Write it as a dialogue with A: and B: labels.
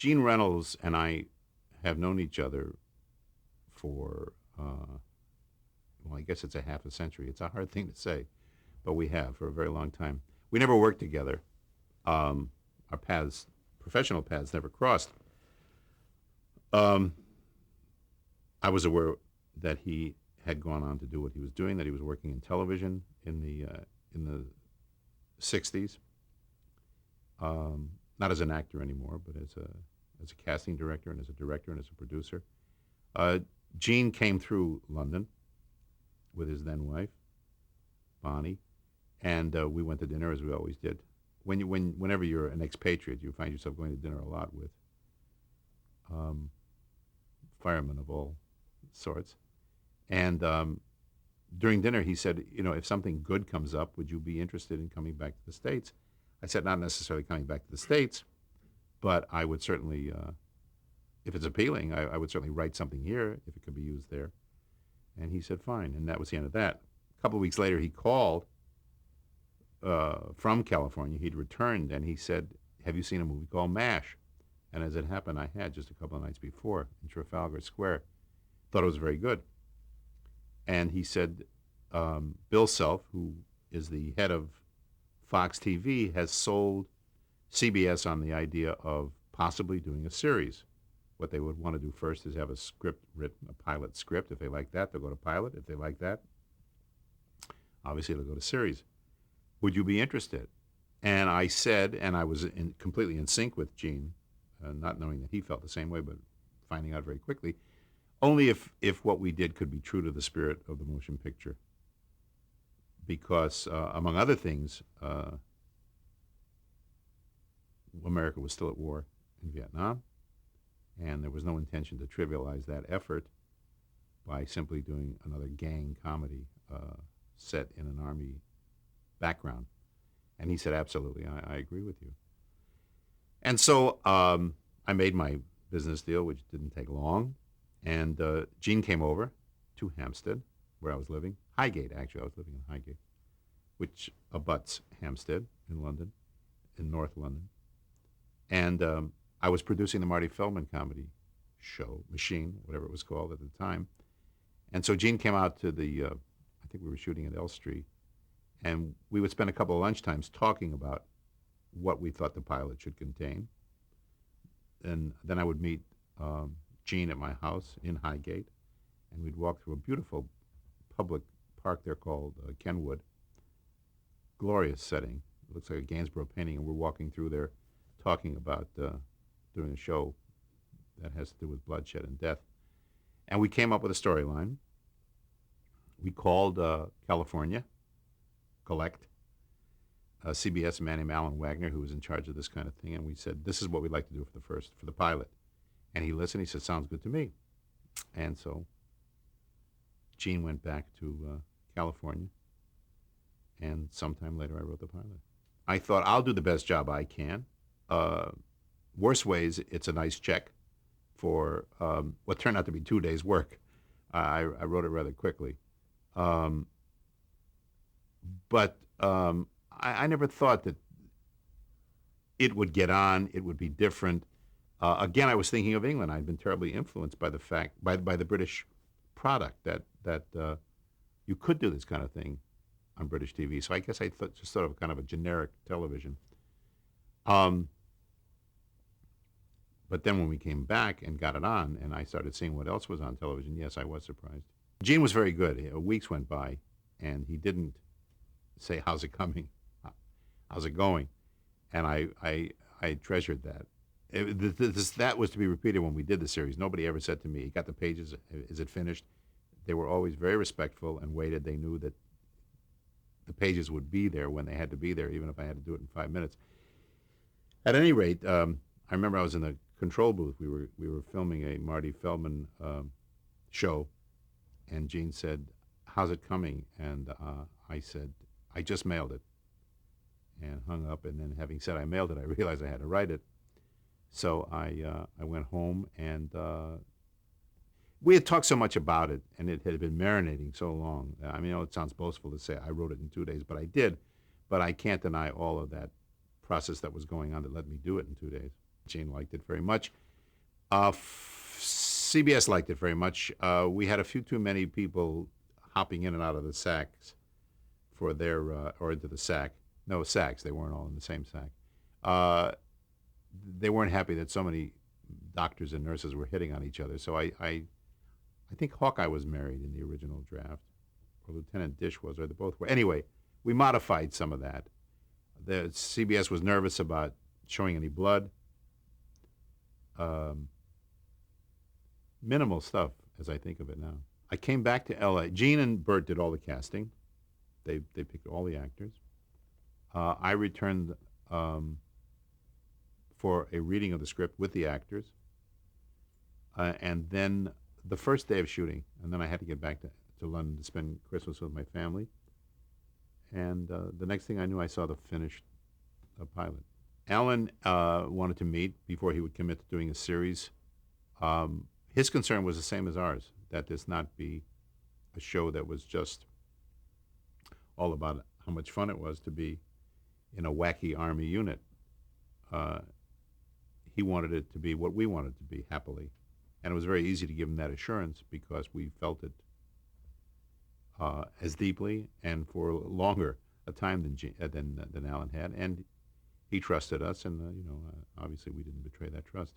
A: Gene Reynolds and I have known each other for, well, I guess it's a half a century. It's a hard thing to say, but we have for a very long time. We never worked together. Our paths, professional paths, never crossed. Um, I was aware that he had gone on to do what he was doing, that he was working in television in the '60s, not as an actor anymore, but as a casting director and as a director and as a producer. Uh, Gene came through London with his then wife, Bonnie, and we went to dinner as we always did. Whenever you're an expatriate, you find yourself going to dinner a lot with um, firemen of all sorts. And during dinner, he said, if something good comes up, would you be interested in coming back to the States? I said, not necessarily coming back to the States, but I would certainly, if it's appealing, I would certainly write something here if it could be used there. And he said, fine. And that was the end of that. A couple of weeks later, he called from California. He'd returned, and he said, have you seen a movie called M.A.S.H? And as it happened, I had just a couple of nights before in Trafalgar Square. Thought it was very good. And he said, Bill Self, who is the head of Fox TV, has sold CBS on the idea of possibly doing a series. What they would want to do first is have a script written, a pilot script. If they like that, they'll go to pilot. If they like that, obviously they'll go to series. Would you be interested? And I said, and I was completely in sync with Gene, not knowing that he felt the same way, but finding out very quickly, only if what we did could be true to the spirit of the motion picture. Because, among other things, America was still at war in Vietnam, and there was no intention to trivialize that effort by simply doing another gang comedy set in an army background. And he said, absolutely, I agree with you. And so I made my business deal, which didn't take long. And Gene came over to Hampstead, where I was living. Highgate, actually. I was living in Highgate, which abuts Hampstead in London, in North London. And I was producing the Marty Feldman comedy show, Machine, whatever it was called at the time. And so Gene came out to I think we were shooting at Elstree, and we would spend a couple of lunchtimes talking about what we thought the pilot should contain. And then I would meet Gene at my house in Highgate, and we'd walk through a beautiful public park there called Kenwood. Glorious setting. It looks like a Gainsborough painting, and we're walking through there talking about doing a show that has to do with bloodshed and death. And we came up with a storyline. We called California, Collect, CBS, a man named Alan Wagner, who was in charge of this kind of thing, and we said, this is what we'd like to do for the pilot. And he listened. He said, sounds good to me. And so Gene went back to California, and sometime later I wrote the pilot. I thought, I'll do the best job I can. Worst ways, it's a nice check for what turned out to be 2 days' work. I wrote it rather quickly. But I never thought that it would get on, it would be different. Again, I was thinking of England. I'd been terribly influenced by the British product that you could do this kind of thing on British TV. So I guess I thought just sort of kind of a generic television. But then when we came back and got it on, and I started seeing what else was on television, yes, I was surprised. Gene was very good. Weeks went by, and he didn't say, how's it coming? How's it going? And I treasured that. That was to be repeated when we did the series. Nobody ever said to me, got the pages, is it finished? They were always very respectful and waited. They knew that the pages would be there when they had to be there, even if I had to do it in 5 minutes. At any rate, I remember I was in the control booth. We were filming a Marty Feldman show, and Gene said, how's it coming? And I said, I just mailed it, and hung up. And then having said I mailed it, I realized I had to write it. So I went home, and we had talked so much about it, and it had been marinating so long. I mean, it sounds boastful to say I wrote it in 2 days, but I did. But I can't deny all of that process that was going on that let me do it in 2 days. Gene liked it very much. CBS liked it very much. We had a few too many people hopping in and out of the sacks for their, or into the sack. No, sacks. They weren't all in the same sack. Uh, they weren't happy that so many doctors and nurses were hitting on each other. So I think Hawkeye was married in the original draft, or Lieutenant Dish was, or they both were. Anyway, we modified some of that. The CBS was nervous about showing any blood. Um, Minimal stuff, as I think of it now. I came back to L.A. Gene and Bert did all the casting. They picked all the actors. I returned for a reading of the script with the actors, and then the first day of shooting, and then I had to get back to London to spend Christmas with my family. And the next thing I knew, I saw the finished pilot. Alan wanted to meet before he would commit to doing a series. His concern was the same as ours, that this not be a show that was just all about how much fun it was to be in a wacky army unit. Uh, he wanted it to be what we wanted it to be, happily. And it was very easy to give him that assurance because we felt it as deeply and for longer a time than Alan had. And he trusted us, and obviously we didn't betray that trust.